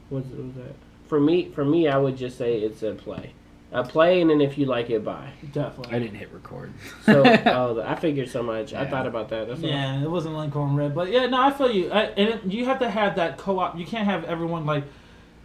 What was that? For me, I would just say it's a play. A play, and then if you like it, buy. Definitely. I didn't hit record. So I figured so much. I thought about that. That's yeah, it wasn't like on red, but yeah, no, I feel you. You have to have that co-op. You can't have everyone like,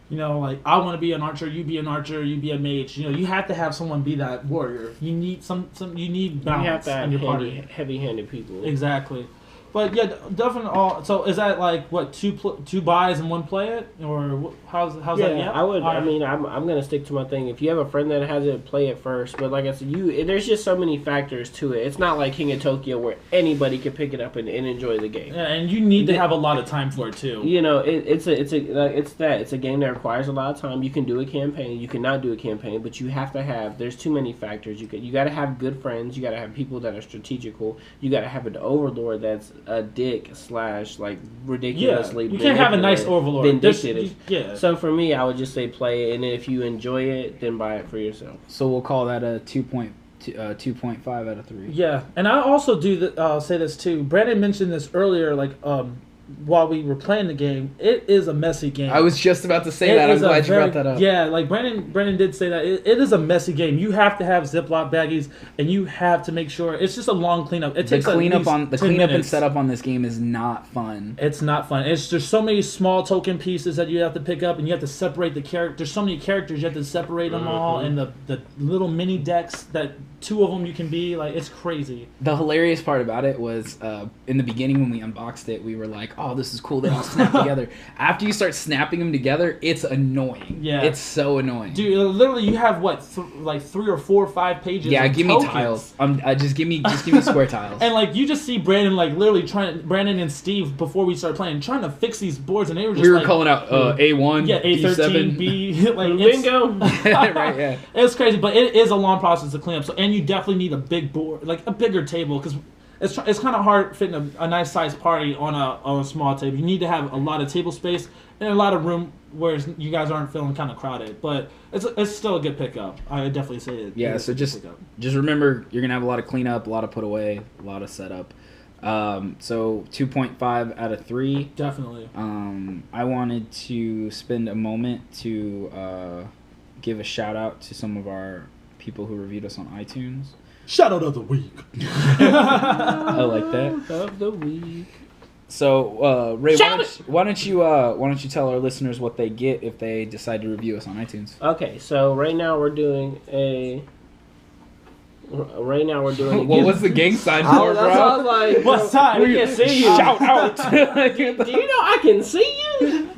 like I want to be an archer, you be an archer, you be a mage. You have to have someone be that warrior. You need you need balance you have to have in your party. Heavy-handed people. Exactly. But yeah, definitely. So is that like what two buys and one play it, or how's that? Yeah, I would. I mean, I'm gonna stick to my thing. If you have a friend that has it, play it first. But like I said, there's just so many factors to it. It's not like King of Tokyo where anybody can pick it up and enjoy the game. Yeah, and you need to have a lot of time for it too. It's a game that requires a lot of time. You can do a campaign, you cannot do a campaign, but you have to have. There's too many factors. You got to have good friends. You got to have people that are strategical. You got to have an overlord that's a dick / like ridiculously. Yeah, you can't have a nice overlord. Vindictive. Yeah. So for me, I would just say play it, and if you enjoy it, then buy it for yourself. So we'll call that a 2.5 out of 3. Yeah, and I also say this too. Brandon mentioned this earlier, like while we were playing the game. It is a messy game. I was just about to say that. I'm glad you brought that up. Yeah, like Brandon did say that. It is a messy game. You have to have Ziploc baggies, and you have to make sure it's just a long cleanup. It takes the cleanup minutes. and setup on this game is not fun. It's not fun. There's so many small token pieces that you have to pick up, and you have to separate the characters. There's so many characters you have to separate them all, and the little mini decks that 2 of them you can be like. It's crazy. The hilarious part about it was in the beginning when we unboxed it, we were like, "Oh, this is cool. They all snap together." After you start snapping them together, it's annoying. Yeah, it's so annoying. Dude, literally, you have what, like 3 or 4 or 5 pages. Yeah, of give tokens. me tiles. Just give me square tiles. And like you just see Brandon like literally Brandon and Steve before we started playing, trying to fix these boards, and they were just we were calling out A1, yeah, A13, B7. B, like bingo. Right, yeah. It's crazy, but it is a long process to clean up. So, and you definitely need a big board, like a bigger table, because it's kind of hard fitting a nice sized party on a small table. You need to have a lot of table space and a lot of room where you guys aren't feeling kind of crowded. But it's still a good pickup. I would definitely say it. Yeah, so just remember, you're gonna have a lot of cleanup, a lot of put away, a lot of setup. So 2.5 out of 3. Definitely. I wanted to spend a moment to give a shout out to some of our people who reviewed us on iTunes. Shout out of the week. I like that. Of the week. So Ray, why don't you tell our listeners what they get if they decide to review us on iTunes? Okay, so right now we're doing a. What was the gang sign for, that's bro? all like, what sign? We can see you. Shout out! Do you know I can see you?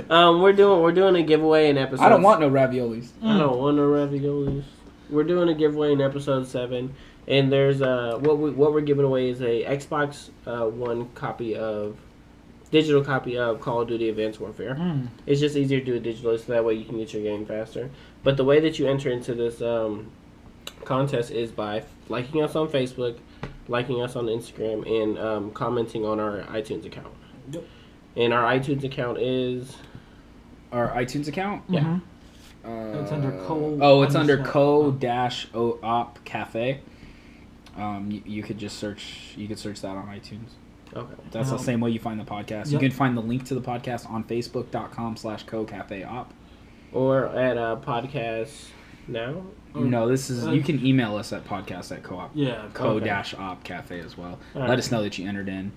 We're doing a giveaway in episode. I don't want no raviolis. I don't want no raviolis. We're doing a giveaway in episode 7, and there's what we're giving away is a Xbox One digital copy of Call of Duty Advanced Warfare. It's just easier to do it digitally, so that way you can get your game faster. But the way that you enter into this contest is by liking us on Facebook, liking us on Instagram, and commenting on our iTunes account. Yep. And our iTunes account is Our iTunes account? yeah. It's under co. It's under co-op cafe. You could just search. You could search that on iTunes. Okay. That's the same way you find the podcast. You can find the link to the podcast on facebook.com/co-cafe-op. Or at podcast now. No, this is. You can email us at podcast@co-op. Yeah. Co-op cafe as well. All right. Let us know that you entered in.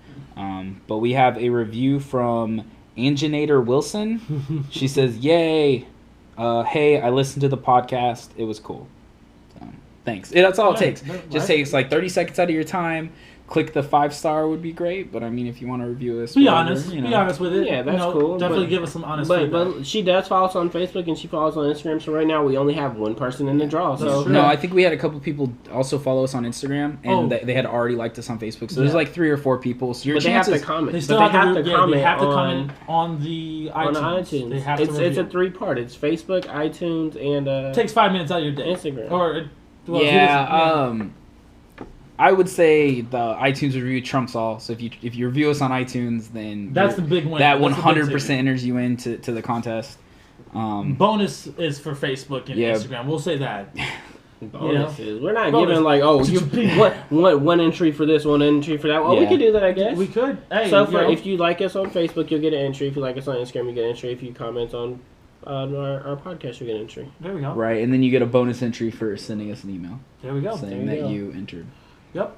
But we have a review from Anginator Wilson. She says, "Yay! Hey, I listened to the podcast. It was cool. So, thanks. That's all it takes. Just takes like 30 seconds out of your time. Click the 5-star would be great. But I mean, if you want to review us, be honest. Be honest with it. Yeah, that's cool. Definitely give us some honest feedback. But she does follow us on Facebook and she follows on Instagram. So right now we only have one person in the draw. So no, I think we had a couple people also follow us on Instagram, and they had already liked us on Facebook. So there's like 3 or 4 people. So your chances, they have to comment. They still have to comment. They have to comment on the iTunes. On iTunes. They have it's a 3-part. It's Facebook, iTunes, and it takes 5 minutes out of your day. Instagram. I would say the iTunes review trumps all. So if you review us on iTunes, then that's the big win. That 100% enters you into the contest. Bonus is for Facebook and Instagram. We'll say that. Bonuses. We're not Bonus. giving like, oh, you one entry for this, one entry for that. Oh, we Yeah. could do that, I guess. We could. Hey, So you know, if you like us on Facebook, you'll get an entry. If you like us on Instagram, you get an entry. If you comment on our podcast, you get an entry. there we go. Right, and then you get a bonus entry for sending us an email There we go. saying There you that go. you entered.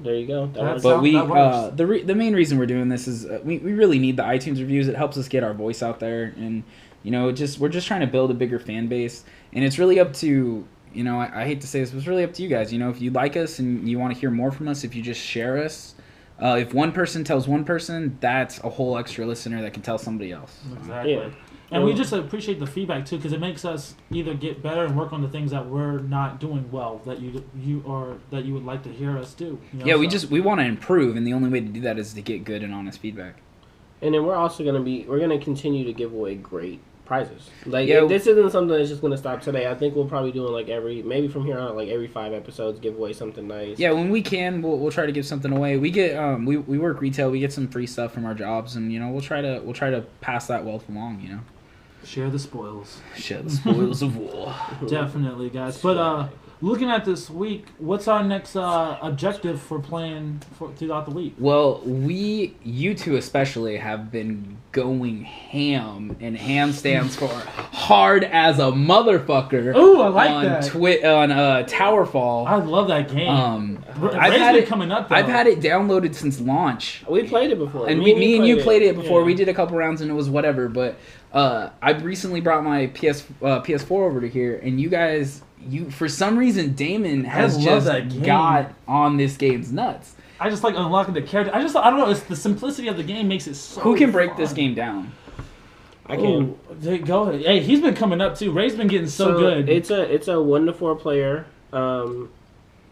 There you go. That That's works. But how- we that works. the main reason we're doing this is we really need the iTunes reviews. It helps us get our voice out there, and we're just trying to build a bigger fan base. And it's really up to I hate to say this, but it's really up to you guys. If you like us and you want to hear more from us, if you just share us. If one person tells one person, that's a whole extra listener that can tell somebody else. Exactly. Yeah. And we just appreciate the feedback too, because it makes us either get better and work on the things that we're not doing well that you would like to hear us do. Yeah, we want to improve, and the only way to do that is to get good and honest feedback. And then we're also we're gonna continue to give away great prizes. Like Yeah. this isn't something that's just gonna stop today. I think we'll probably do like maybe from here on, like every 5 episodes, give away something nice. Yeah, when we can, we'll try to give something away. We get we work retail, we get some free stuff from our jobs, and we'll try to pass that wealth along. share the spoils. Share the spoils of war. Definitely, guys. But looking at this week, what's our next objective for playing throughout the week? Well, you two especially, have been going ham, and ham stands for hard as a motherfucker. Ooh, I like on that. on Towerfall. I love that game. I've Ray's had been it coming up. I've though. had it downloaded since launch. We played it before. And me and you played it before. Yeah. We did a couple rounds and it was whatever. But I recently brought my PS4 over to here, and you guys, for some reason, Damon has love just that game. got on this game's nuts. I just like unlocking the character. I don't know. It's the simplicity of the game makes it so. Who can break fun. this game down? I can. Ooh, go ahead. Hey, he's been coming up too. Ray's been getting so good. It's a 1 to 4 player,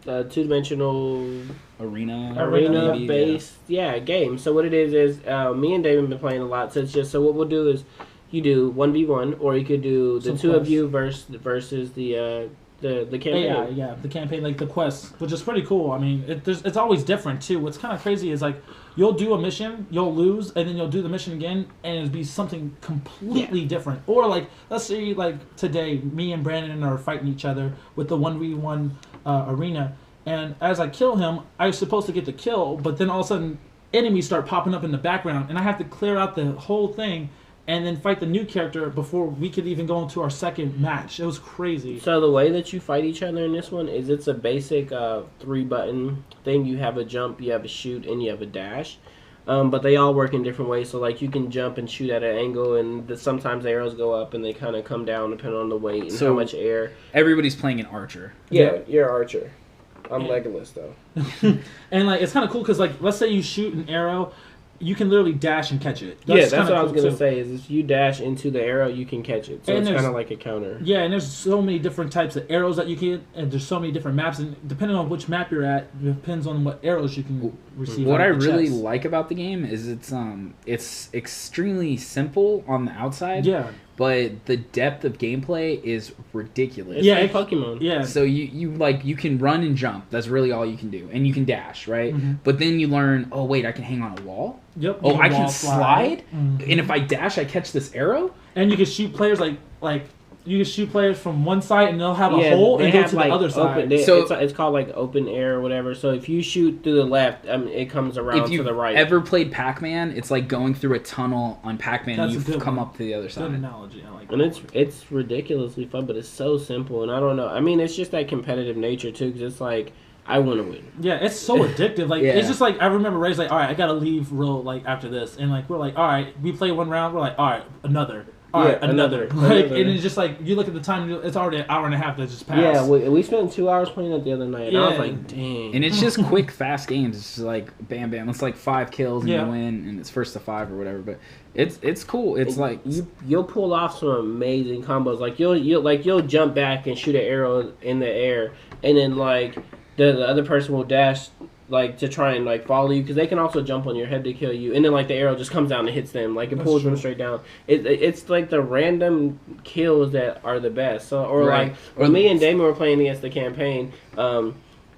2-dimensional Arena maybe, based game. So what it is me and David have been playing a lot. So it's just what we'll do is you do 1v1, or you could do the Some two of quests. you versus the campaign. Yeah, the campaign, like the quest, which is pretty cool. I mean, it's always different too. What's kind of crazy is like you'll do a mission, you'll lose, and then you'll do the mission again, and it'll be something completely different. Or like, let's say like today, me and Brandon are fighting each other with the 1v1 arena, and as I kill him, I was supposed to get the kill, but then all of a sudden, enemies start popping up in the background, and I have to clear out the whole thing. And then fight the new character before we could even go into our second match. It was crazy. So the way that you fight each other in this one is it's a basic 3-button thing. You have a jump, you have a shoot, and you have a dash. But they all work in different ways. So like you can jump and shoot at an angle, and sometimes the arrows go up and they kind of come down depending on the weight and So- how much air. Everybody's playing an archer. Yeah, you're an archer. I'm Legolas though. And like it's kind of cool because like let's say you shoot an arrow, you can literally dash and catch it. That's kinda what I was cool, gonna too. say. Is if you dash into the arrow, you can catch it. So And it's there's- kind of like a counter. Yeah, and there's so many different types of arrows that you can, and there's so many different maps, and depending on which map you're at, depends on what arrows you can receive. What out I of the really chest. like about the game is it's extremely simple on the outside. Yeah, But the depth of gameplay is ridiculous. It's Yeah, like Pokemon. yeah. So you can run and jump. That's really all you can do, and you can dash, right? Mhm. But then you learn, oh wait, I can hang on a wall. Yep. Oh, you I can wall slide, Mhm. and if I dash, I catch this arrow. And you can shoot players like you can shoot players from one side, and they'll have a Yeah, hole they and go have, to like, the other open, side. So- it's called like open air or whatever. So if you shoot through the left, it comes around If to you've the right. ever played Pac-Man, it's like going through a tunnel on Pac-Man, and That's a you've good come one. up to the other Good side. analogy. I like. And that one. it's ridiculously fun, but it's so simple. And I don't know. I mean, it's just that competitive nature too, because it's like I want to win. Yeah, it's so addictive. Like Yeah. it's just like I remember Ray's like, all right, I gotta leave real like after this, and like we're like, all right, we play one round, we're like, all right, another, all right, Yeah, another. another. Like, and it's just like you look at the time, it's already an hour and a half that just passed. Yeah, we spent 2 hours playing it the other night. And I was Yeah. like, dang. And it's just quick, fast games. It's just like bam, bam. It's like 5 kills and Yeah. you win, and it's first to 5 or whatever. But it's cool. It's like you'll pull off some amazing combos. Like you'll jump back and shoot an arrow in the air, and then like the other person will dash like to try and like follow you, because they can also jump on your head to kill you, and then like the arrow just comes down and hits them, like it That's pulls them true. straight down. It's like the random kills that are the best. So Right. like when me and Damon were playing against the campaign,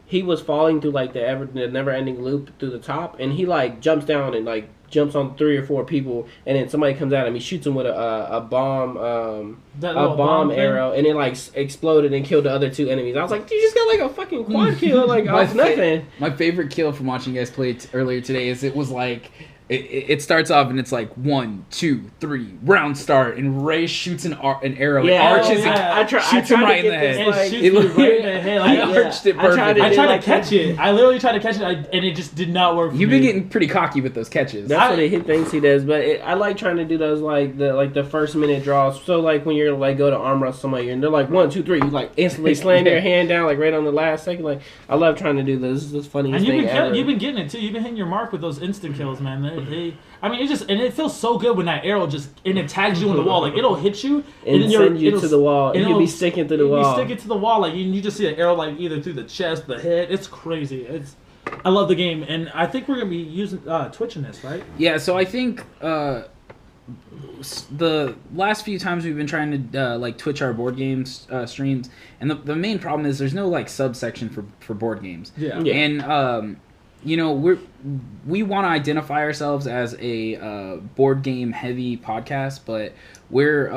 he was falling through like the never-ending loop through the top, and he like jumps down and like jumps on 3 or 4 people, and then somebody comes at him. He shoots him with a bomb, bomb arrow, and it like exploded and killed the other 2 enemies. I was like, you just got like a fucking quad kill, like off nothing. My favorite kill from watching you guys play earlier today is it was like. It starts off and it's like 1, 2, 3, round start, and Ray shoots an arrow. Yeah, and arches shoots him right in the head. It shoots me right in the head. Like, arched it perfect. I tried to catch it. I literally tried to catch it, and it just did not work for You've me. been getting pretty cocky with those catches. That's what he thinks he does, but I like trying to do those like the first minute draws. So like when you're like go to arm wrestle somebody and they're like 1, 2, 3, you like instantly slam your hand down like right on the last second. Like I love trying to do this. This is the funniest thing ever. You've been getting it too. You've been hitting your mark with those instant kills, man. I mean, it feels so good when that arrow it tags you on the wall. Like it'll hit you and then send you to the wall. And you'll be sticking to the wall. You stick it to the wall, like you just see an arrow like either through the chest, the head. It's crazy. I love the game, and I think we're gonna be using Twitch in this, right? Yeah. So I think the last few times we've been trying to like Twitch our board games streams, and the main problem is there's no like subsection for board games. Yeah. And you know, we want to identify ourselves as a board game heavy podcast, but we're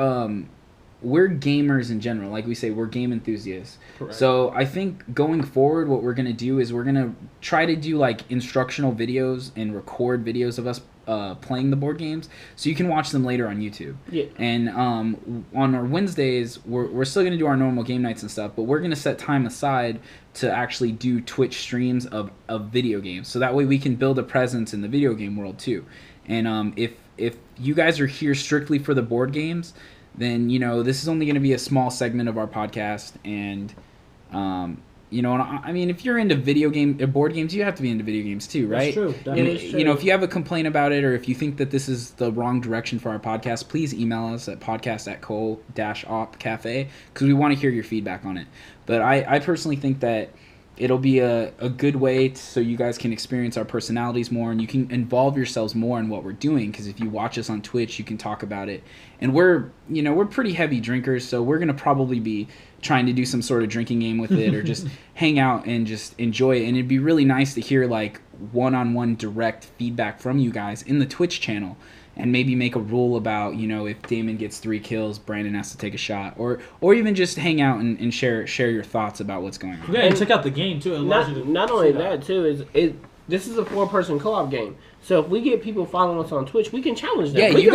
gamers in general. Like we say, we're game enthusiasts. Correct. So I think going forward, what we're gonna do is we're gonna try to do like instructional videos and record videos of us playing the board games, so you can watch them later on YouTube. Yeah. And on our Wednesdays, we're still gonna do our normal game nights and stuff, but we're gonna set time aside to actually do Twitch streams of video games, so that way we can build a presence in the video game world too. And if you guys are here strictly for the board games, then you know this is only going to be a small segment of our podcast. And you know, I mean, if you're into board games, you have to be into video games too, right? That's true. And, you know, if you have a complaint about it, or if you think that this is the wrong direction for our podcast, please email us at podcast@co-op-cafe, because we want to hear your feedback on it. But I personally think that it'll be a good way so you guys can experience our personalities more, and you can involve yourselves more in what we're doing, because if you watch us on Twitch, you can talk about it. And we're pretty heavy drinkers, so we're going to probably be trying to do some sort of drinking game with it, or just hang out and just enjoy it. And it'd be really nice to hear like one-on-one direct feedback from you guys in the Twitch channel, and maybe make a rule about, you know, if Damon gets 3 kills, Brandon has to take a shot, or even just hang out and share your thoughts about what's going on. Yeah, and check out the game too. Not only that too, this is a 4-person co-op game. So if we get people following us on Twitch, we can challenge them. Yeah, you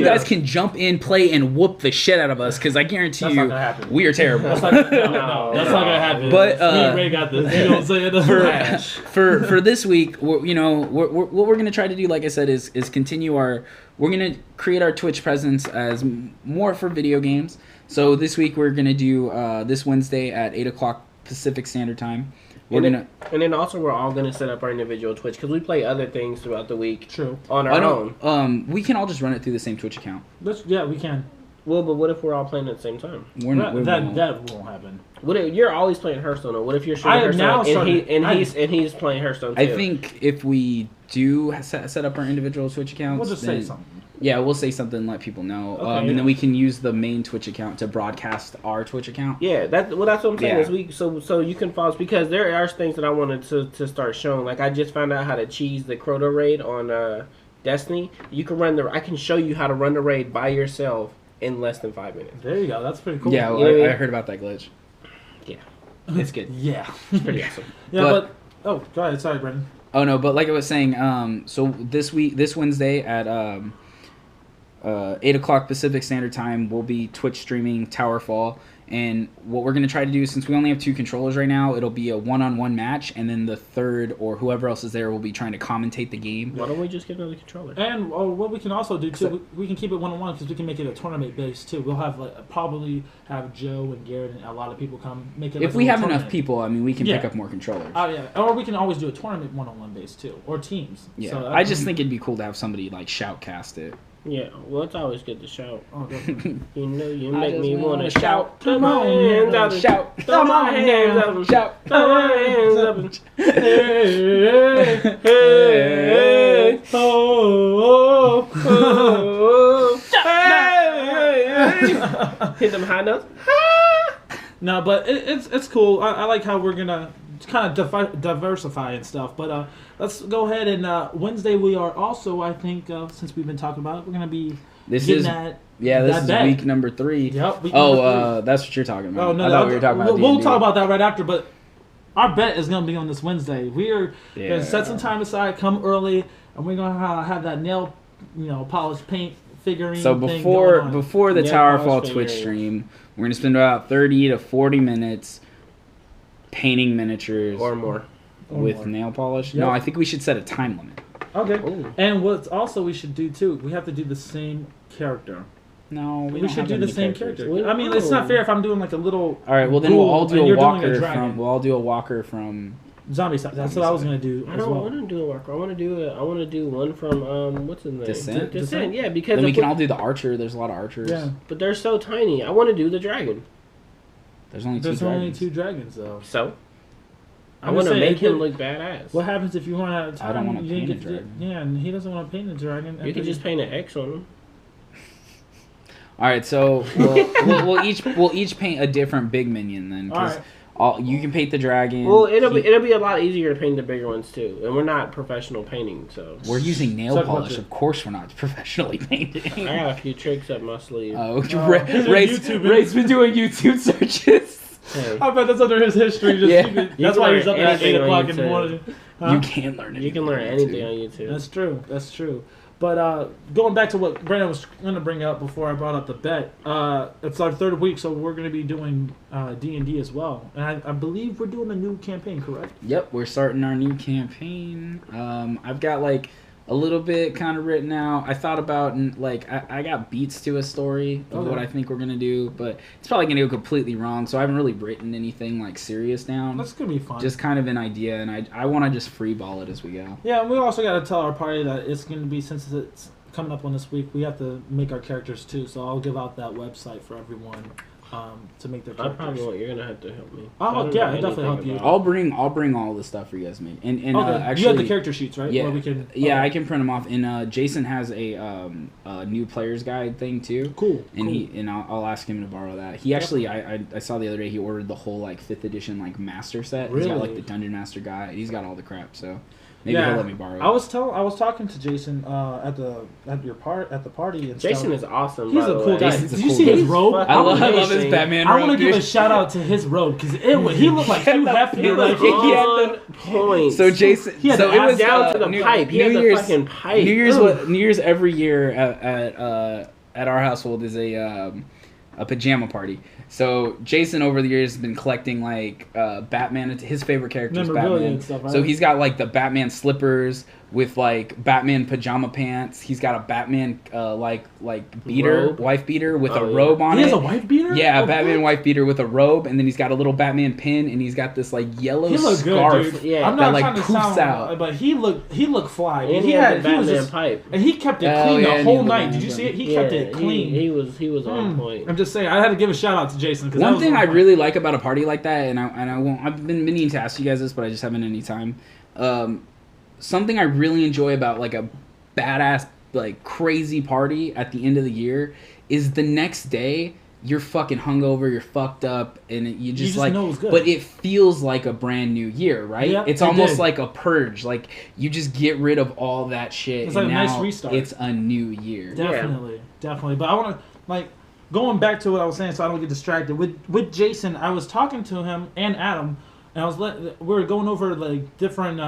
guys can jump in, play, and whoop the shit out of us, because I guarantee That's not gonna happen. we are terrible. That's not gonna happen. But me and Ray got this. You know what I'm saying? for this week, what we're gonna try to do, like I said, is continue we're gonna create our Twitch presence as more for video games. So this week we're gonna do this Wednesday at 8:00 Pacific Standard Time. And then also we're all gonna set up our individual Twitch, because we play other things throughout the week. True. On our own. We can all just run it through the same Twitch account. Yeah, we can. Well, but what if we're all playing at the same time? That won't happen. What if you're always playing Hearthstone? Or what if you're shooting Hearthstone and he's playing Hearthstone too? I think if we do set up our individual Twitch accounts, we'll just say something. Yeah, we'll say something, let people know, Okay, and then we can use the main Twitch account to broadcast our Twitch account. Yeah, that's what I'm saying. Yeah. So you can follow us, because there are things that I wanted to start showing. Like I just found out how to cheese the Crota raid on Destiny. You can I can show you how to run the raid by yourself in less than 5 minutes. There you go. That's pretty cool. Yeah, well, I heard about that glitch. Yeah, it's good. Yeah, it's pretty awesome. Yeah, go ahead. Sorry, Brendan. Oh no, but like I was saying, so this Wednesday at 8:00 Pacific Standard Time, we'll be Twitch streaming Towerfall. And what we're going to try to do, since we only have 2 controllers right now, it'll be a one-on-one match, and then the third or whoever else is there will be trying to commentate the game. Why don't we just get another controller? And what we can also do too, we can keep it one-on-one, because we can make it a tournament based too. We'll have probably have Joe and Garrett and a lot of people come make it. If we have enough people, I mean, we can pick up more controllers. Oh yeah, or we can always do a tournament one-on-one based too, or teams. Yeah, so I just think it'd be cool to have somebody like shoutcast it. Yeah, well, it's always good to shout. Oh, you know, you make me want to shout. Throw my hands up and shout. Throw my hands up and shout. Throw my hands up and hey, hey, oh, oh, oh, hey. Hit them high notes. No, but it's cool. I like how we're gonna kind of diversify and stuff. But let's go ahead and Wednesday we are also, I think, since we've been talking about it, we're gonna be This getting is that. this that is bet. week number 3. Yep. week number 3. That's what you're talking about. Oh no, I thought we were talking about we'll D&D. talk about that right after. But our bet is gonna be on this Wednesday. We are Yeah. gonna set some time aside, come early, and we're gonna have that nail, polished paint figurine. So thing before going on. before the Yeah, Towerfall polish Twitch figurines. stream, we're gonna spend about 30 to 40 minutes painting miniatures Or more. with more. nail polish. Yep. No, I think we should set a time limit. Okay. Ooh. And what also we should do too, we have to do the same character. No, We, don't should have do that the many same characters. character. I mean, it's No. not fair if I'm doing like a little. All right, well then we'll all ghoul do and a you're doing walker dragon. from. We'll all do a walker from. Zombie side. That's what I was gonna do I as don't well. want to do a walker. I want to do one from what's his name? Descent? Descent. Yeah, because Then we if can all do the archer. There's a lot of archers. Yeah. but they're so tiny. I want to do the dragon. There's only There's two only dragons. 2 dragons though. So I I'm want just to saying, make him it- look badass. What happens if you run out of time? I don't wanna you didn't paint get a to- dragon. Yeah, and he doesn't want to paint a dragon. You could just paint an X on him. All right, so we'll each paint a different big minion then, because you can paint the dragon. Well, it'll be a lot easier to paint the bigger ones too, and we're not professional painting, so We're using nail Talk about polish. it. Of course, we're not professionally painting. I got a few tricks up my sleeve. Oh, he's a Ray's YouTuber. been doing YouTube searches. Hey, I bet that's under his history. Just Yeah. keep it- You that's can why learn he's up at anything 8 on o'clock in the YouTube. morning. Huh? You can learn anything. you can learn on anything YouTube. on YouTube. That's true. That's true. But going back to what Brandon was going to bring up before I brought up the bet, it's our 3rd week, so we're going to be doing D&D as well. And I believe we're doing a new campaign, correct? Yep, we're starting our new campaign. I've got like a little bit kind of written out. I thought about I got beats to a story of Okay. what I think we're gonna do, but it's probably gonna go completely wrong. So I haven't really written anything like serious down. That's going to be fun. Just kind of an idea, and I want to just freeball it as we go. Yeah, and we also got to tell our party that it's going to be, since it's coming up on this week, we have to make our characters too. So I'll give out that website for everyone to make their I probably characters. won't. You're gonna have to help me. Oh, I don't yeah, know I'll definitely anything help you. about I'll bring all the stuff for you guys to make. And Okay, actually, you have the character sheets, right? yeah, Where we can, yeah, okay. I can print them off. And Jason has a new player's guide thing too. Cool. And cool. I'll ask him to borrow that. He actually, I saw the other day, he ordered the whole like 5th edition like master set. He's got like Really? the Dungeon Master guide. He's got all the crap. So maybe Yeah. he'll let me borrow it. I was talking to Jason at the party and Jason stuff. is awesome. He's by a the cool way. guy. Jason's a Did you cool see guy. his robe? He's I love his amazing. Batman I robe, want to give a dude. shout out to his robe because he looked like Hugh Hefner. He was Like, he had on point. So Jason, He had so the it was down to the New, pipe. He New had the Year's, fucking pipe. New Year's every year at our household is a pajama party. So Jason over the years has been collecting like Batman. His favorite character is Memorabilia Batman. and stuff, right? So he's got like the Batman slippers with like Batman pajama pants. He's got a Batman like beater, Robe? wife beater with Oh, a yeah. robe on he it. has a wife beater. Yeah, Oh, Batman what? wife beater with a robe, and then he's got a little Batman pin, and he's got this like yellow He looked scarf. good, dude. Yeah, I'm that, not like, trying to poofs sound, out. but he looked fly. And he had the was Batman just, pipe. and he kept it Oh, clean yeah, the and whole he had the night. Did you Batman see it? He kept it clean. He was on point. I'm just saying, I had to give a shout out to Jason. 'Cause that One was thing on I point. really like about a party like that, and I won't. I've been meaning to ask you guys this, but I just haven't any time. Something I really enjoy about like a badass, like crazy party at the end of the year is the next day you're fucking hungover, you're fucked up, and you just like. know it's good. But it feels like a brand new year, right? Yeah, It's it almost did. like a purge. Like you just get rid of all that shit. It's and like a nice now restart. It's a new year. Definitely. But I want to like going back to what I was saying, so I don't get distracted. With Jason, I was talking to him and Adam, and we were going over like different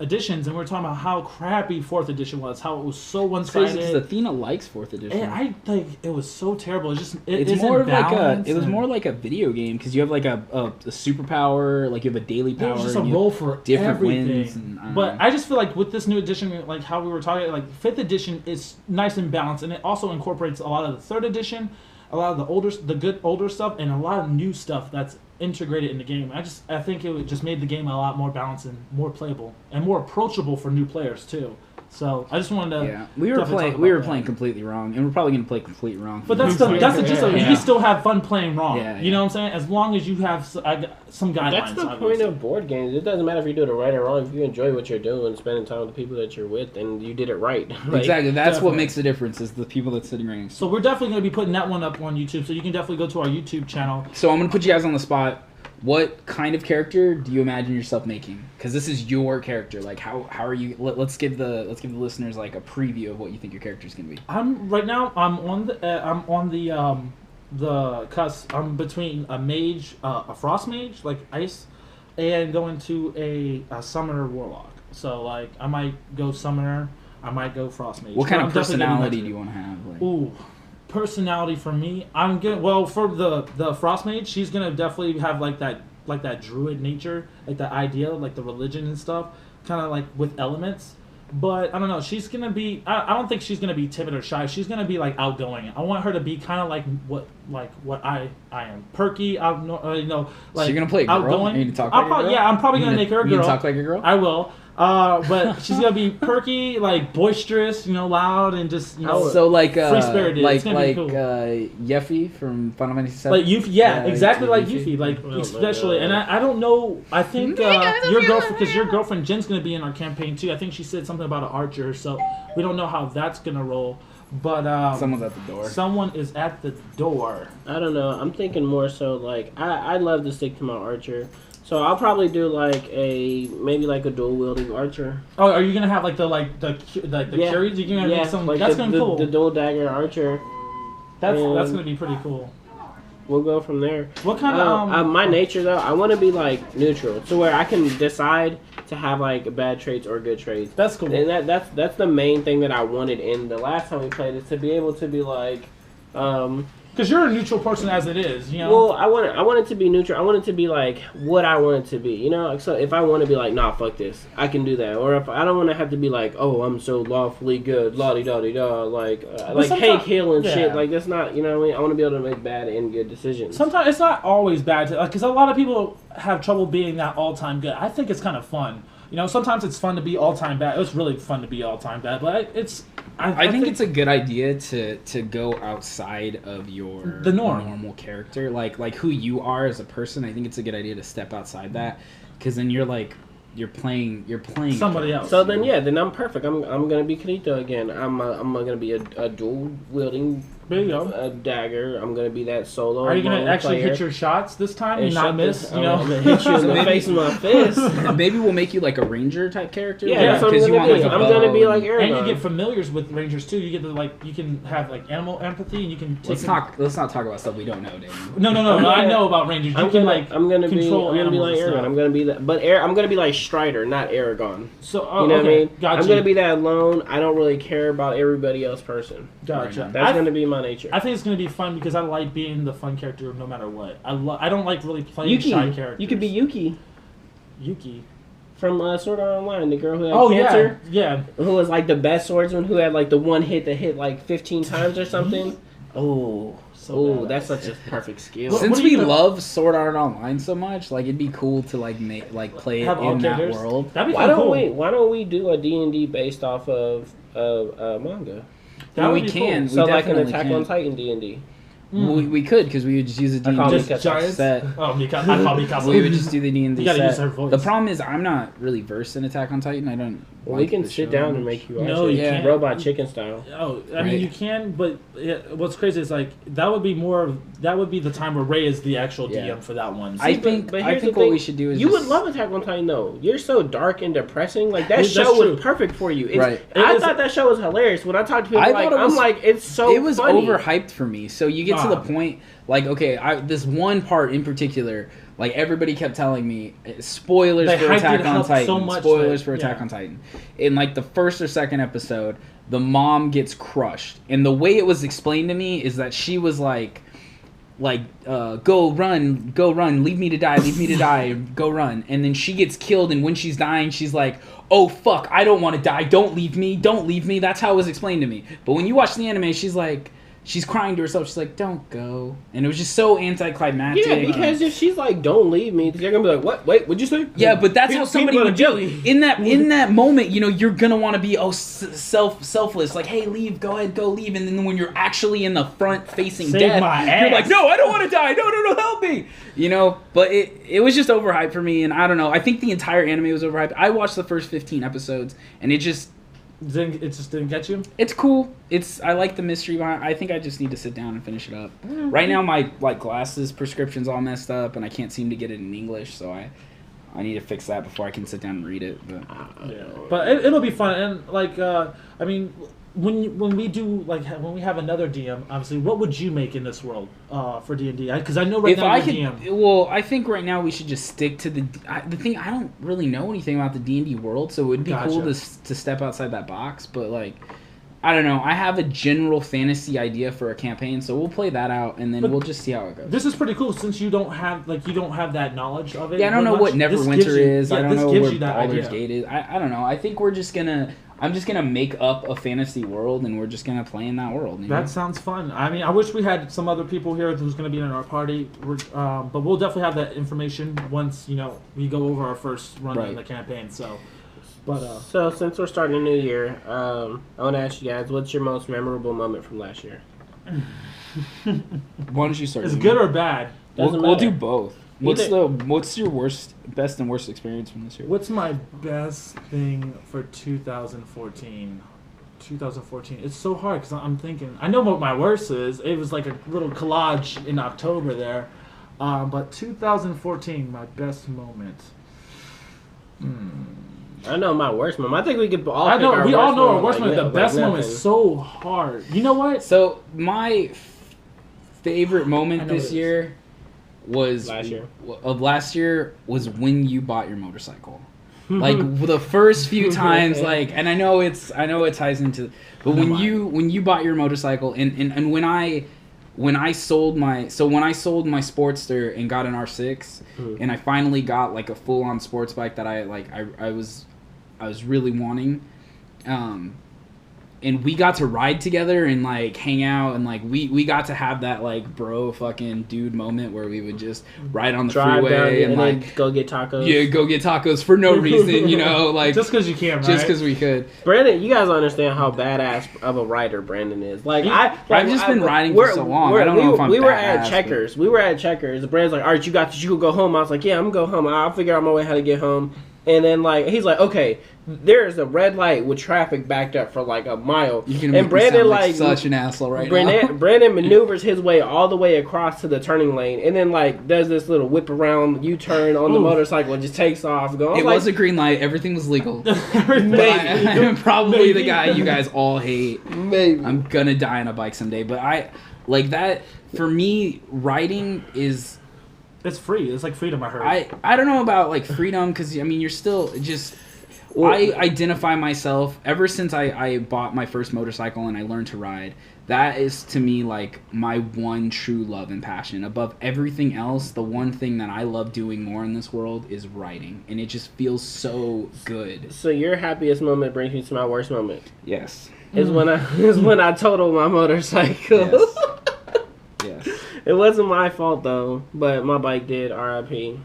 editions, and we were talking about how crappy 4th edition was, how it was so It's crazy one-sided. because Athena likes 4th edition. And I think it was so terrible. It's just It's isn't more of like a. balanced It was and- more like a video game because you have like a superpower, like you have a daily There power. was just a and you role have for different everything. wins. And, I don't But know. I just feel like with this new edition, like how we were talking, like 5th edition is nice and balanced, and it also incorporates a lot of the 3rd edition, a lot of the good older stuff, and a lot of new stuff that's integrated in the game. I think it just made the game a lot more balanced and more playable and more approachable for new players too. So I just wanted to. Yeah, we were definitely playing. talk We about were that. playing completely wrong, and we're probably gonna play completely wrong. But that's the gist of it. Yeah. You still have fun playing wrong. Yeah, You know what I'm saying? As long as you have some guidelines. That's the point obviously. of board games. It doesn't matter if you do it right or wrong. If you enjoy what you're doing, spending time with the people that you're with, and you did it right. Like, Exactly. That's what Definitely. makes the difference is the people that's sitting right next. So we're definitely going to be putting that one up on YouTube. So you can definitely go to our YouTube channel. So I'm gonna put you guys on the spot. what kind of character do you imagine yourself making? Because this is your character. Like, how are you? Let's give the listeners like a preview of what you think your character's gonna be. I'm on the cusp. I'm between a mage, a frost mage, like ice, and going to a summoner warlock. So like I might go summoner, I might go frost mage. What kind I'm of definitely getting personality that do you want to have? Like, Ooh, personality for me, I'm good. Well, for the frost mage, she's gonna definitely have like that druid nature, like that idea, like the religion and stuff, kind of like with elements. But I don't know. She's gonna be. I don't think she's gonna be timid or shy. She's gonna be like outgoing. I want her to be kind of like what I am. Perky. Like, so you're gonna play a girl? Outgoing. You need to talk like a girl? Yeah, I'm probably gonna make her a girl. You gonna talk like a girl? I will. But she's gonna be perky, like boisterous, loud, and just so like free-spirited. like it's gonna be cool. Yuffie from Final Fantasy VII. Like Yuffie, yeah, exactly like Yuffie. Yuffie, like especially. And I don't know. I think your girlfriend, because your girlfriend Jen's gonna be in our campaign too. I think she said something about an archer, so we don't know how that's gonna roll. But someone's at the door. Someone is at the door. I don't know. I'm thinking more so like I'd love to stick to my archer. So I'll probably do maybe a dual wielding archer. Oh, are you gonna have the carries? You're gonna make some. Like that's gonna be cool. The dual dagger archer. That's gonna be pretty cool. We'll go from there. What kind of my nature though? I want to be like neutral, to where I can decide to have like bad traits or good traits. That's cool. And that's the main thing that I wanted in the last time we played, is to be able to be like. Because you're a neutral person as it is, Well, I want it to be neutral. I want it to be like what I want it to be, So if I want to be like, nah, fuck this, I can do that. Or if I don't want to have to be like, oh, I'm so lawfully good, la di da di da, like Hank Hill and shit. Like that's not, what I mean. I want to be able to make bad and good decisions. Sometimes it's not always bad, because a lot of people have trouble being that all-time good. I think it's kind of fun. Sometimes it's fun to be all-time bad. It's really fun to be all-time bad, but I think it's a good idea to go outside of your normal character, like who you are as a person. I think it's a good idea to step outside that, because then you're playing somebody else. So then I'm perfect. I'm gonna be Kirito again. I'm gonna be a dual wielding. There you go. A dagger. I'm gonna be that solo. Are you gonna actually hit your shots this time and not miss? I'm gonna hit you in the face with my fist. Maybe we'll make you like a ranger type character. Yeah, that's what I'm gonna be. I'm gonna be like Aragorn. And you get familiars with rangers too. You get to you can have animal empathy, and you can. Let's not talk about stuff we don't know, Daniel. No. I know about rangers. I'm gonna be like Aragorn. I'm gonna be that, but I'm gonna be like Strider, not Aragorn. So you know what I mean? Gotcha. I'm gonna be that lone. I don't really care about everybody else person. Gotcha. That's gonna be my nature. I think it's gonna be fun because I like being the fun character no matter what. I don't like really playing shy characters. You could be Yuki. Yuki. From Sword Art Online, the girl who had cancer. Yeah. Who was like the best swordsman, who had like the one hit that hit like 15 times or something. That's such a perfect skill. Since we love Sword Art Online so much, it'd be cool to play it in that world. That'd be Why don't we do a D&D based off of manga? We can. So like an Attack on Titan D&D. We could, because we would just use a D&D set. Oh, I call Mikasa. We would just do the D&D set. Use her voice. The problem is I'm not really versed in Attack on Titan. I don't. Well, we can sit down and make you watch you can't. Robot Chicken style. Oh, I mean, you can, but what's crazy is that would be the time where Ray is the actual DM for that one. I think what we should do is you would love Attack on Titan though. You're so dark and depressing. Like that show was perfect for you. I thought that show was hilarious. When I talked to people, it's so. It was funny. overhyped for me. So you get to the point, this one part in particular. Everybody kept telling me, spoilers for Attack on Titan. So much spoilers for Attack on Titan. In the first or second episode, the mom gets crushed, and the way it was explained to me is that she was go run, leave me to die, go run, and then she gets killed, and when she's dying, she's like, oh fuck, I don't want to die, don't leave me. That's how it was explained to me. But when you watch the anime, she's crying to herself. She's like, don't go. And it was just so anticlimactic. Yeah, because if she's like, don't leave me, they're going to be like, what? Wait, what'd you say? Yeah, but that's how somebody would do. In that moment, you're going to want to be selfless. Like, hey, leave, go ahead, go leave. And then when you're actually in the front facing death, you're like, no, I don't want to die. No, help me. But it was just overhyped for me. And I don't know. I think the entire anime was overhyped. I watched the first 15 episodes, and it just It just didn't get you? It's cool. I like the mystery behind. I think I just need to sit down and finish it up. Right now, my glasses prescription's all messed up, and I can't seem to get it in English. So I need to fix that before I can sit down and read it. But Yeah, but it'll be fun. And I mean, when we do when we have another DM, obviously, what would you make in this world for D&D? Because I know right now you're DM. Well, I think right now we should just stick to the thing. I don't really know anything about the D&D world, so it would be cool to step outside that box. But I don't know. I have a general fantasy idea for a campaign, so we'll play that out, and then we'll just see how it goes. This is pretty cool since you don't have that knowledge of it. Yeah, I don't know what Neverwinter is. I don't know where Baldur's Gate is. I don't know. I think I'm just gonna make up a fantasy world, and we're just gonna play in that world. That sounds fun. I mean, I wish we had some other people here who's gonna be in our party, but we'll definitely have that information once we go over our first run in the campaign. So. So since we're starting a new year, I want to ask you guys, what's your most memorable moment from last year? Why don't you start? Is it good or bad? We'll do both. What's your best and worst experience from this year? What's my best thing for 2014? 2014. It's so hard because I'm thinking. I know what my worst is. It was like a little collage in October there, but 2014, my best moment. I know my worst moment. I think we could all. We all know our worst moment. The best moment is so hard. You know what? So my favorite moment this year was last year was when you bought your motorcycle. The first few times, and I know it ties into, but when you bought your motorcycle and when I sold my Sportster and got an R6 and I finally got a full on sports bike that I was really wanting, and we got to ride together and hang out and we got to have that bro fucking dude moment where we would just ride on the freeway and then go get tacos. Yeah, go get tacos for no reason, just because you can, right? Just because we could. Brandon, you guys understand how badass of a rider Brandon is. I've just been riding for so long. I don't know if I'm. We were at Checkers. We were at Checkers. Brandon's like, "All right, you got this. You can go home." I was like, "Yeah, I'm gonna go home. I'll figure out my way how to get home." And then he's like, "Okay, there's a red light with traffic backed up for a mile." You can make Brandon me sound such an asshole now. Brandon maneuvers his way all the way across to the turning lane, and then does this little whip around U-turn on the motorcycle and just takes off. It was a green light. Everything was legal. I'm probably the guy you guys all hate. Maybe I'm gonna die on a bike someday, but I that for me. Riding is. It's free. It's like freedom, I heard. I don't know about freedom because you're still just. I identify myself ever since I bought my first motorcycle and I learned to ride. That is to me my one true love and passion. Above everything else, the one thing that I love doing more in this world is riding, and it just feels so good. So your happiest moment brings me to my worst moment. Yes. Is when I totaled my motorcycle. Yes. Yes. It wasn't my fault though, but my bike did. R.I.P.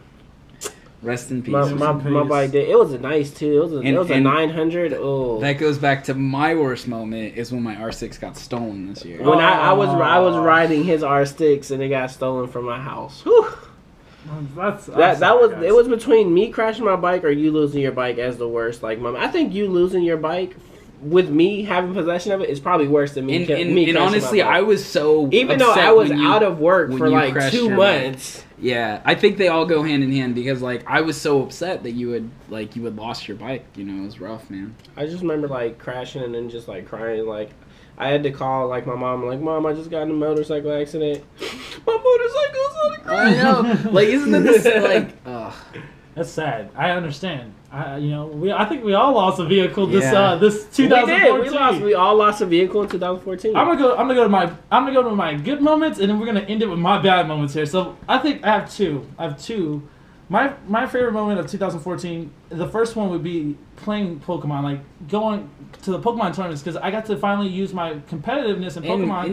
Rest in peace. My bike did. It was a nice too. It was a 900. Oh, that goes back to my worst moment is when my R6 got stolen this year. When I was riding his R6 and it got stolen from my house. Whew. It was between me crashing my bike or you losing your bike as the worst. I think you losing your bike with me having possession of it is probably worse than me. And honestly, I was so even though I was out of work for 2 months. Yeah, I think they all go hand in hand because I was so upset that you had lost your bike. It was rough, man. I just remember crashing and then just crying. I had to call my mom. Mom, I just got in a motorcycle accident. My motorcycle's on the ground. I know. Isn't that this ugh. That's sad. I understand. I think we all lost a vehicle this 2014. We all lost a vehicle in 2014. I'm gonna go to my good moments, and then we're gonna end it with my bad moments here. So I think I have two. My favorite moment of 2014. The first one would be playing Pokemon, going to the Pokemon tournaments because I got to finally use my competitiveness in Pokemon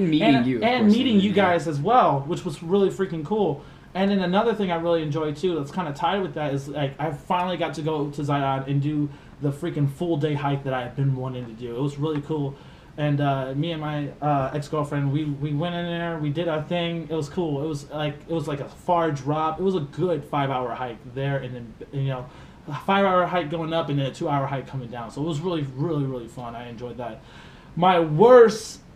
and meeting you guys as well, which was really freaking cool. And then another thing I really enjoyed too, that's kind of tied with that, is I finally got to go to Zion and do the freaking full day hike that I had been wanting to do. It was really cool, and me and my ex-girlfriend, we went in there, we did our thing. It was cool. It was like a far drop. It was a good 5-hour hike there, and then 5-hour hike going up and then a 2-hour hike coming down. So it was really, really, really fun. I enjoyed that.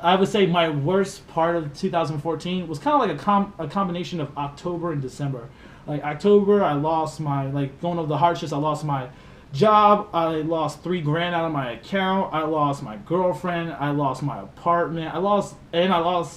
I would say my worst part of 2014 was kind of like a combination of October and December. Like October, I lost going over the hardships. I lost my job. I lost $3,000 out of my account. I lost my girlfriend. I lost my apartment. I lost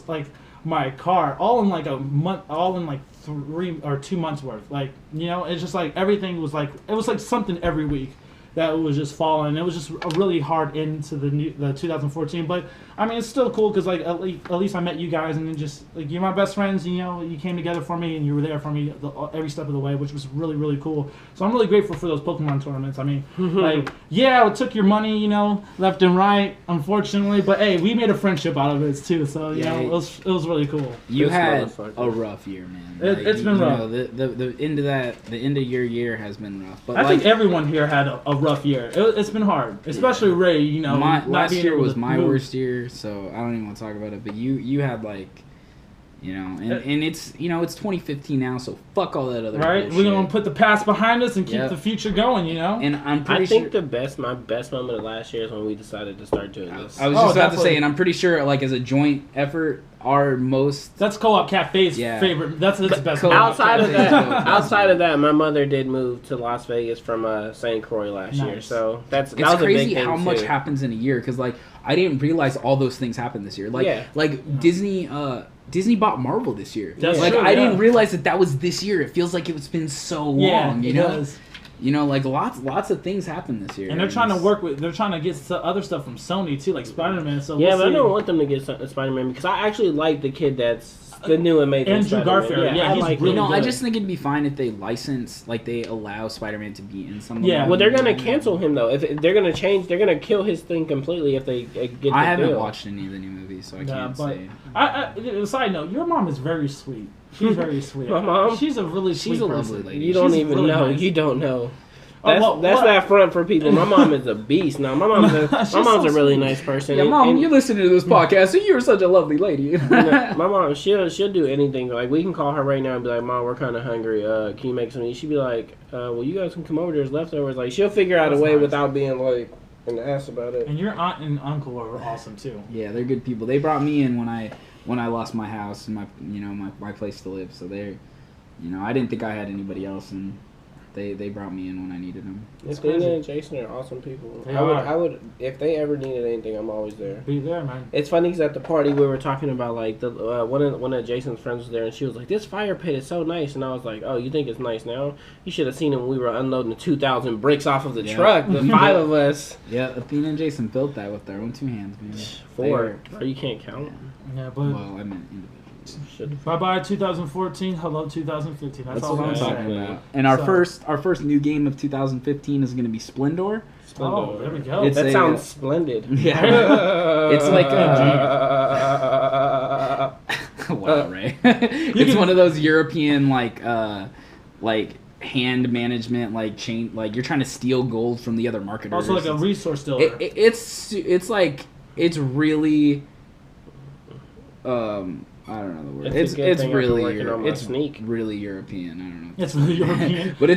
like my car. All in like a month. All in like 3 or 2 months worth. Like, you know, it's just like everything was like, it was like something every week that was just falling. It was just a really hard end to the 2014. But I mean, it's still cool because like at least I met you guys, and then just like you're my best friends. You know, you came together for me and you were there for me every step of the way, which was really, really cool. So I'm really grateful for those Pokemon tournaments. I mean, like, yeah, it took your money, you know, left and right, unfortunately, but hey, we made a friendship out of it too. So you know, it was really cool. You had a rough year, man. It's been rough. Know, the end of your year has been rough. But I think everyone here had a rough year. It's been hard, especially Ray. You know, last year was my worst year, so I don't even want to talk about it. But you had like, you know, and it's, you know, it's 2015 now, so fuck all that other right. bullshit. We're gonna put the past behind us and keep the future going. You know, and I think my best moment of last year is when we decided to start doing this. I was just about to say, and I'm pretty sure, like, as a joint effort, our most that's Co-op Cafe's favorite. That's its best. Outside of that, my mother did move to Las Vegas from St. Croix last year, so that was crazy a big thing how much too. happens in a year, because like I didn't realize all those things happened this year. Like Disney bought Marvel this year. That's like true, I didn't realize that was this year. It feels like it's been so long. You know. Does. You know, like lots of things happened this year, and they're trying to get other stuff from Sony too, like Spider-Man. So but I don't want them to get Spider-Man because I actually like the kid that's the new Amazing Andrew Spider-Man. Garfield. Yeah, he's really good. I just think it'd be fine if they license, like they allow Spider-Man to be in some. Yeah, well, they're gonna cancel him though. If they're gonna change, they're gonna kill his thing completely if they get. I haven't watched any of the new movies, so I can't say. Side note, your mom is very sweet. She's very sweet. My mom, she's a really sweet person. Lovely lady. You don't She's even really know. nice. You don't know. Oh, That's that front for people. My mom is a beast. Now my mom's a really nice person. Yeah, Mom, you're listening to this podcast, and you're such a lovely lady. My mom, she'll do anything. Like we can call her right now and be like, "Mom, we're kind of hungry. Can you make something?" She'd be like, "Well, you guys can come over. There's leftovers." Like she'll figure out a way without being like an ass about it. And your aunt and uncle are awesome too. Yeah, they're good people. They brought me in when I lost my house and my place to live. So they're, you know, I didn't think I had anybody else, and they brought me in when I needed them. Athena and Jason are awesome people. I would if they ever needed anything, I'm always there. Be there, man. It's funny because at the party we were talking about like the one of Jason's friends was there and she was like, "This fire pit is so nice," and I was like, "Oh, you think it's nice now? You should have seen it when we were unloading the 2,000 bricks off of the truck. The 5 of us." Yeah, Athena and Jason built that with their own 2 hands, man. 4. You can't count. Yeah, but well, I meant individually. Bye 2014. Hello 2015. That's all what I'm talking saying. about. And our first new game of 2015 is going to be Splendor. Oh, there we go. That sounds splendid. Yeah, it's like wow, Ray. It's one of those European like hand management, like chain, like you're trying to steal gold from the other marketers. Also like a resource stealer. It's like it's really I don't know the word. It's really European. I don't know. It's really European. But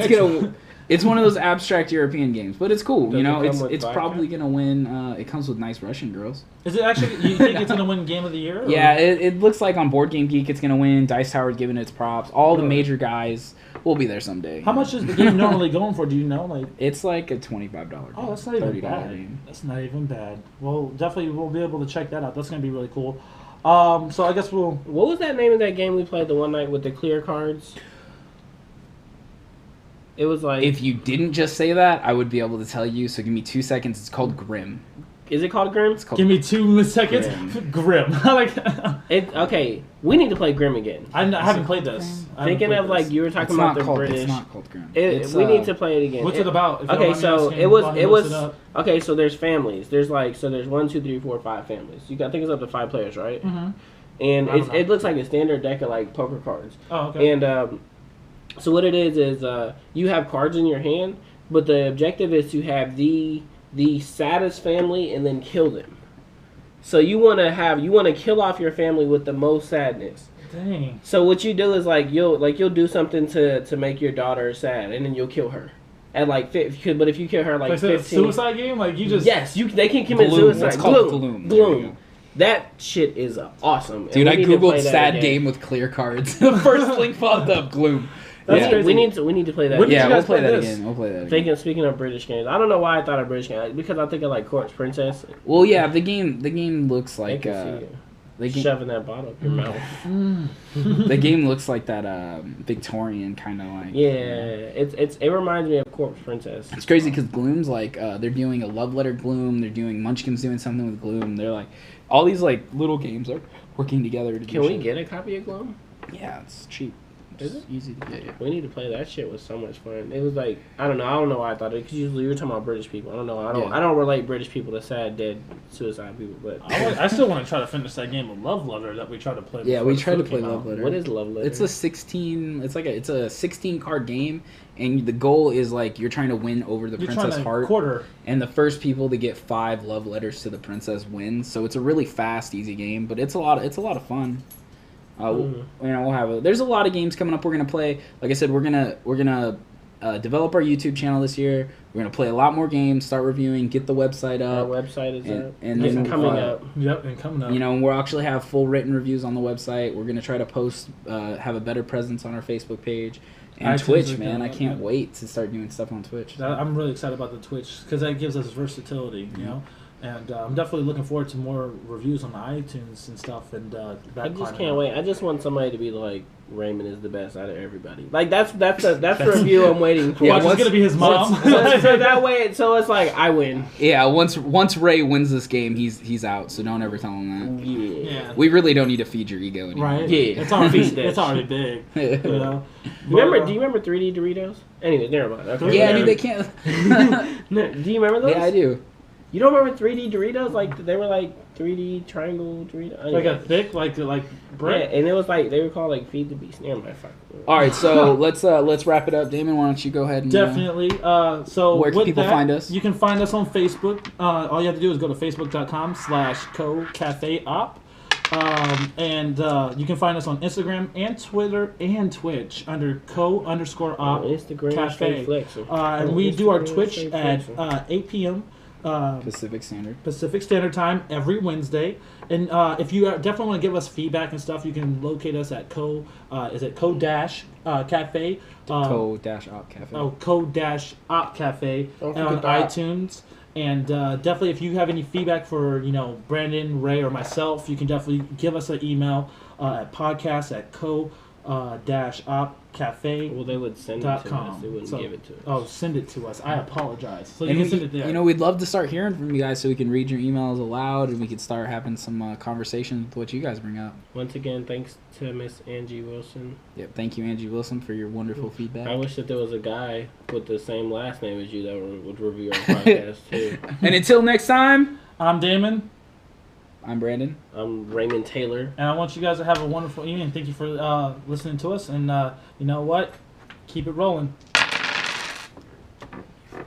it's one of those abstract European games. But it's cool. You know, it's probably gonna win. It comes with nice Russian girls. Is it actually? You think it's gonna win Game of the Year? Or? Yeah, it looks like on Board Game Geek it's gonna win. Dice Tower's giving its props. All the major guys will be there someday. How much is the game normally going for? Do you know? Like it's like a $25. Oh, that's not even bad. Game. That's not even bad. Well, definitely we'll be able to check that out. That's gonna be really cool. So I guess we'll. What was that name of that game we played the one night with the clear cards? It was like. If you didn't just say that, I would be able to tell you. So give me 2 seconds. It's called Grim. Is it called Grim? It's called Give me 2 seconds. Grim. Like. Okay, we need to play Grim again. I haven't played this. Thinking of like you were talking about the British. It's not called Grim. We need to play it again. What's it about? Okay, so it was. Okay, so there's families. There's 1, 2, 3, 4, 5 families. I think it's up to 5 players, right? Mm-hmm. And it looks like a standard deck of like poker cards. Oh, okay. And so what it is you have cards in your hand, but the objective is to have the saddest family and then kill them. So you want to kill off your family with the most sadness. Dang. So what you do is like you'll do something to make your daughter sad, and then you'll kill her. at like but if you kill her like Like I said, 15, suicide game, like you just yes, they can commit Gloom. suicide. It's called Gloom. There we go. That shit is awesome. Dude, And I we need to play googled that sad again. game with clear cards. The first link popped up. Gloom. That's Yeah. crazy. We need to play that. When did again. you Yeah, we'll guys play play that this? again. We'll play that again. Speaking of British games, I don't know why I thought of British games because I think of like Corpse Princess. Well, yeah, the game looks I like can see the you game. shoving that bottle up your mouth. The game looks like that Victorian kind of like. Yeah, it reminds me of Corpse Princess. It's crazy because Gloom's like they're doing a love letter Gloom. They're doing Munchkin's doing something with Gloom. They're like all these like little games are working together to. Can do we shit. get a copy of Gloom? Yeah, it's cheap. Is It's easy to get. Yeah. We need to play that shit. Was so much fun. It was like I don't know why I thought it because usually you're talking about British people. I don't know. Yeah. I don't relate British people to sad, dead, suicide people. But I still want to try to finish that game of Love Letter that we tried to play. Yeah, before we the tried to food play came Love out. Letter. what is Love Letter? It's a 16. It's a 16 card game, and the goal is like you're trying to win over the You're princess trying to heart, quarter. and the first people to get 5 love letters to the princess wins. So it's a really fast, easy game, but it's a lot of fun. We'll have there's a lot of games coming up. We're gonna play. Like I said, we're gonna develop our YouTube channel this year. We're gonna play a lot more games. Start reviewing. Get the website Our up. website is and- up. and It's then, coming uh, up. Yep, and coming up. You know, and we'll actually have full written reviews on the website. We're gonna try to post, have a better presence on our Facebook page and iTunes Twitch. again, Man, I can't yeah. wait to start doing stuff on Twitch. I'm really excited about the Twitch because that gives us versatility, you know. And I'm definitely looking forward to more reviews on the iTunes and stuff. And that I just climbing can't up. wait. I just want somebody to be like Raymond is the best out of everybody. Like that's the review I'm waiting for. Watch, it's gonna be his mom. so that way, it's like I win. Yeah, once Ray wins this game, he's out. So don't ever tell him that. Yeah. We really don't need to feed your ego anymore. Right? Yeah. It's already Feed that it's already big. You know. Do you But, remember 3D Doritos? Anyway, never mind. Okay. Yeah, dude, they can't. No, do you remember those? Yeah, I do. You don't remember 3D Doritos? Like they were like 3D triangle Doritos. like a thick, like yeah, bread. and it was like they were called like Feed the Beast. Never mind. Fuck. All right, so let's wrap it up. Damon, why don't you go ahead and Definitely. So Where can with people that, find us? You can find us on Facebook. All you have to do is go to facebook.com/co-cafe-op. And you can find us on Instagram and Twitter and Twitch under co_op Instagram Cafe. straight flexing. And we do our Instagram Twitch straight at flexing. 8 p.m. Pacific Standard. Pacific Standard Time every Wednesday. And if you definitely want to give us feedback and stuff, you can locate us at co-cafe. Co-op cafe. Co-op cafe Don't on forget that. iTunes. And definitely, if you have any feedback for Brandon, Ray, or myself, you can definitely give us an email at podcast@co-opcafe. Well, they would send it to us. .com. They wouldn't So- give it to us. Oh, send it to us. I apologize. So And you can send it there. we'd love to start hearing from you guys so we can read your emails aloud and we can start having some conversation with what you guys bring up. Once again, thanks to Miss Angie Wilson. Yep. Thank you, Angie Wilson, for your wonderful I feedback. wish that there was a guy with the same last name as you that would review our podcast too. And until next time, I'm Damon, I'm Brandon. I'm Raymond Taylor. and I want you guys to have a wonderful evening. Thank you for listening to us. And you know what? Keep it rolling.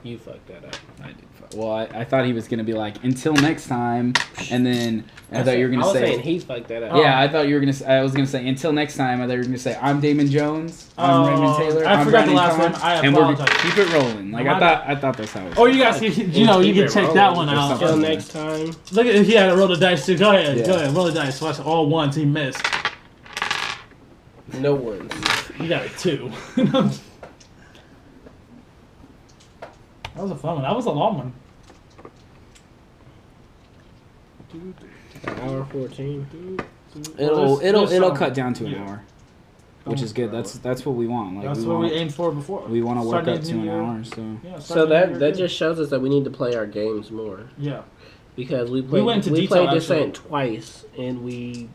You fucked that up. I did. Well, I thought he was gonna be like until next time, and then I thought you were I gonna was say. saying he fucked that up. Yeah, I thought you were gonna. I was gonna say until next time. I thought you were gonna say I'm Damon Jones. I'm Raymond Taylor. I I'm forgot the Brandon last Kahn, name. I and we're gonna apologize. keep it rolling. Like My I thought that's how it was. Oh, you guys, you can Keep it check that rolling. one out. Until next time. Look at he had to roll the dice too. Go ahead, Yeah. go ahead, roll the dice. Watch all ones. He missed. No ones. You got a 2. That was a fun one. That was a long one. Hour 14. It'll there's some- cut down to an yeah. hour, which is good. That's what we want. Like That's we what want, we aimed for before. we want to work Starting up the to new an year. hour. So Yeah, So starting the that new that year just shows us that we need to play our games more good. Yeah. because we played went into we detail, played Descent actually. twice and we